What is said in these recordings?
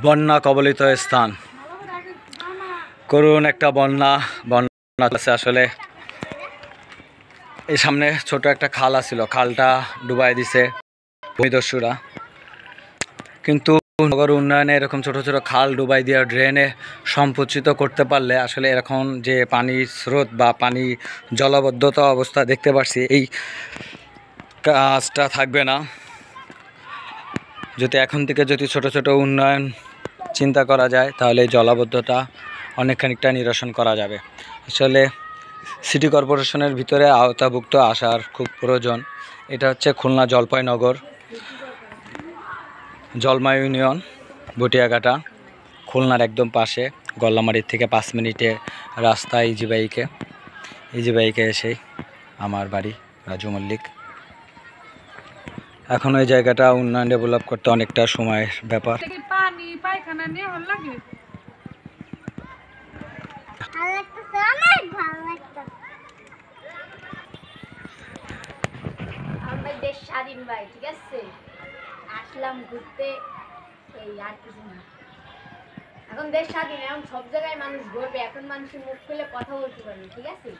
বন্যা কবলিত স্থান, করুণ একটা বন্যা আছে। আসলে এই সামনে ছোট একটা খাল আছিল, খালটা ডুবাই দিছে ভূমিদস্যুরা। কিন্তু নগর উন্নয়নে এরকম ছোট ছোট খাল ডুবাই দিয়ে ড্রেনে সম্কুচিত করতে পারলে আসলে এরকম যে পানির স্রোত বা পানি জলাবদ্ধতা অবস্থা দেখতে পাচ্ছি, এই কাজটা থাকবে না। যদি এখন থেকে যদি ছোট ছোট উন্নয়ন চিন্তা করা যায় তাহলে এই জলাবদ্ধতা অনেকখানিকটা নিরসন করা যাবে। আসলে সিটি কর্পোরেশনের ভিতরে আওতাভুক্ত আসার খুব প্রয়োজন। এটা হচ্ছে খুলনা জলপাইনগর জলমা ইউনিয়ন, বটিয়াঘাটা, খুলনার একদম পাশে। গল্লামারির থেকে 5 মিনিটে রাস্তা ইজি বাইকে এসেই আমার বাড়ি রাজু মল্লিক। এখন ওই জায়গাটা উন্নয়ন ডেভেলপ করতে অনেকটা সময়ের ব্যাপার। দেশ স্বাধীন ভাই, ঠিক আছে, আসলাম ঘুরতে, এই আর কিছু না। এখন দেশ স্বাধীন, এখন সব জায়গায় মানুষ ঘুরবে, এখন মানুষের মুখ খুলে কথা বলতে পারবে, ঠিক আছে।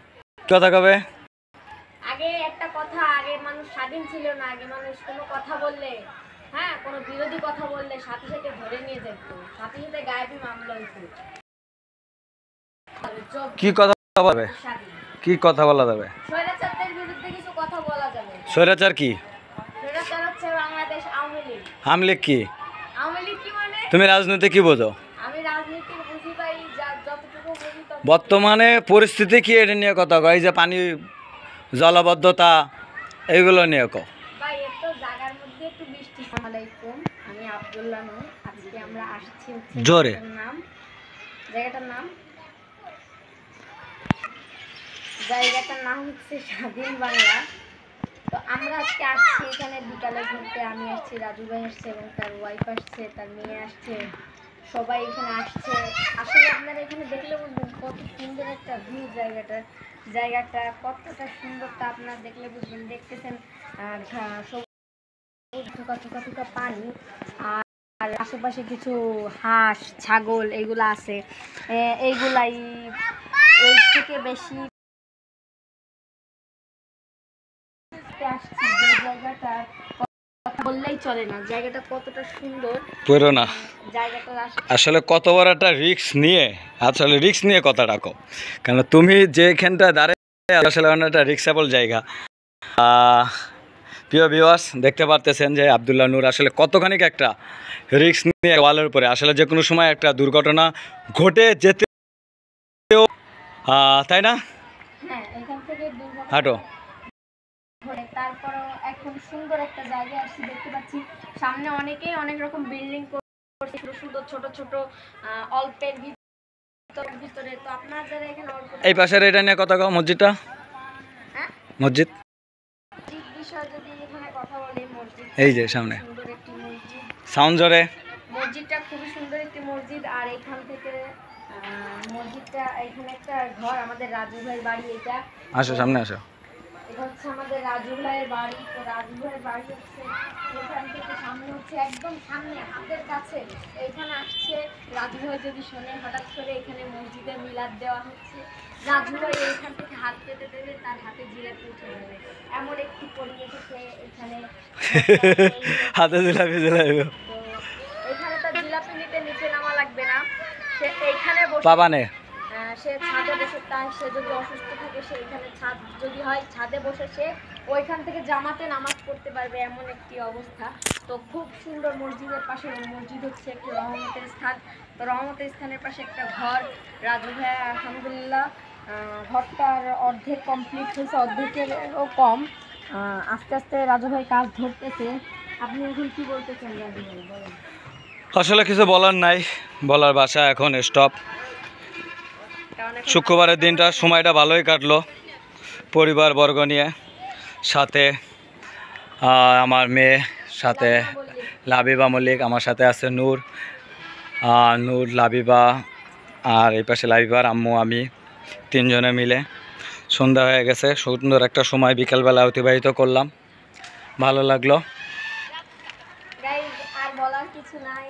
কথা কবে? আগে একটা কথা, আগে মানুষ স্বাধীন ছিল না। আগে মানুষ কোনো কথা বললে, হ্যাঁ, কোনো বিরোধী কথা বললে সাথে সাথে ধরে নিয়ে যেত, সাথে সাথে গায়েবী মামলা হইতো। কি কথা বলবে? কি কথা বলা যাবে? স্বৈরাচারদের বিরুদ্ধে কিছু কথা বলা যাবে। স্বৈরাচার কি? স্বৈরাচার হচ্ছে বাংলাদেশ আওয়ামী লীগ। আওয়ামী লীগ কি? আওয়ামী লীগ কি মানে? তুমি রাজনীতি কি বোঝো? আমি রাজনীতি বুঝি ভাই, যতটুকু বুঝি। বর্তমানে পরিস্থিতি কি এটা নিয়ে কথা কয়? এই যে পানি জলাবদ্ধতা এইগুলো নিয়ে কো ভাই, একটু জায়গার মধ্যে একটু বৃষ্টি। আসসালামু আলাইকুম, আমি আব্দুল্লাহ নূর। আজকে আমরা আসছি জোরে জায়গাটার নাম হচ্ছে স্বাধীন বাংলা। তো আমরা আজকে আসছি এখানে বিকালে ঘুরতে। আমি আসছি, রাজু ভাই আসছে এবং তার ওয়াইফ আসছে, তার মেয়ে আসছে, সবাই এখানে আসছে। আসলে আপনারা এখানে দেখলে বুঝবেন কত সুন্দর একটা ভিউ। জায়গাটা কতটা সুন্দর তা আপনারা দেখলে বুঝবেন। দেখতেছেন থোকা পানি, আর আশেপাশে কিছু হাঁস ছাগল এইগুলা আছে। এইগুলাই এর থেকে বেশি আসছি যে জায়গাটা বললেই চলে না। জায়গাটা কতটা সুন্দর পুরো না। জায়গাটা আসলে কত বড় একটা রিস্ক নিয়ে, আসলে রিস্ক নিয়ে কথা রাখো, কারণ তুমি যেখানটা দাঁড়িয়ে আসলে একটা রিক্সেবল জায়গা। প্রিয় ভিউয়ার্স, দেখতে পারতেছেন যে আব্দুল্লাহ নূর আসলে কতখানি একটা রিস্ক নিয়ে ওয়ালের উপরে। আসলে যে কোনো সময় একটা দুর্ঘটনা ঘটে যেতে, তাই না? হ্যাঁ, এখান থেকে হাঁটো। তারপরও এখন সুন্দর একটা জায়গায় আসছি, দেখতে পাচ্ছি সামনে অনেকেই অনেক রকম বিল্ডিং করছে, সুন্দর ছোট ছোট অল্পের ভিতরে। তো আপনারা যারা এখানে এই পাশের এটা নিয়ে কথা কও, মসজিদটা, মসজিদ বিষয় যদি এখানে কথা বলি, মসজিদ এই যে সামনে সুন্দর একটি মসজিদ, সাউন্ড জোরে। মসজিদটা খুবই সুন্দর একটি মসজিদ। আর এখান থেকে মসজিদটা, এখানে একটা ঘর, আমাদের রাজু ভাইয়ের বাড়ি। এটা আসো, সামনে আসো। এটা হচ্ছে আমাদের রাজু ভাইয়ের বাড়ি। তো রাজু ভাইয়ের বাড়ি হচ্ছে এখান থেকে সামনে, হচ্ছে একদম সামনে হাতের কাছে। এখানে আসছে রাজু ভাই, যদি শোনে হঠাৎ করে এখানে মসজিদে মিলাদ দেওয়া হচ্ছে, রাজু ভাই এখান থেকে হাত পেতে দেবে, তার হাতে জিলাপি উঠে যাবে। এমন একটি পরিবেশ এখানে হাতে জিলাপি জিলাপি। তো এখানে তার জিলাপি নিচে নামা লাগবে না, সে এইখানে পাবানে, সে ছাদে বসে, তাই সে যদি অসুস্থ থাকে সে এখানে ছাদ যদি হয় ছাদে বসে সে ওইখান থেকে জামাতে নামাজ পড়তে পারবে, এমন একটি অবস্থা। তো খুব সুন্দর মসজিদের পাশে, মসজিদ হচ্ছে একটি রহমতের স্থান। তো রহমতের স্থানের পাশে একটা ঘর। রাজু ভাই আলহামদুলিল্লাহ ঘরটার অর্ধেক কমপ্লিট হয়েছে, অর্ধেকেরও কম। আস্তে আস্তে রাজু ভাই কাজ ধরতেছে। আপনি এখন কি বলতে চান রাজু ভাই, বলেন। আসলে কিছু বলার নাই, বলার ভাষা এখন স্টপ। শুক্রবারের দিনটা সময়টা ভালোই কাটলো পরিবারবর্গ নিয়ে, সাথে আমার মেয়ে, সাথে লাবিবা মল্লিক, আমার সাথে আছে নূর, লাবিবা, আর এই পাশে লাবিবার আম্মু, আমি, তিনজনে মিলে। সন্ধ্যা হয়ে গেছে, সুন্দর একটা সময় বিকালবেলা অতিবাহিত করলাম, ভালো লাগলো। আর বলার কিছু নাই।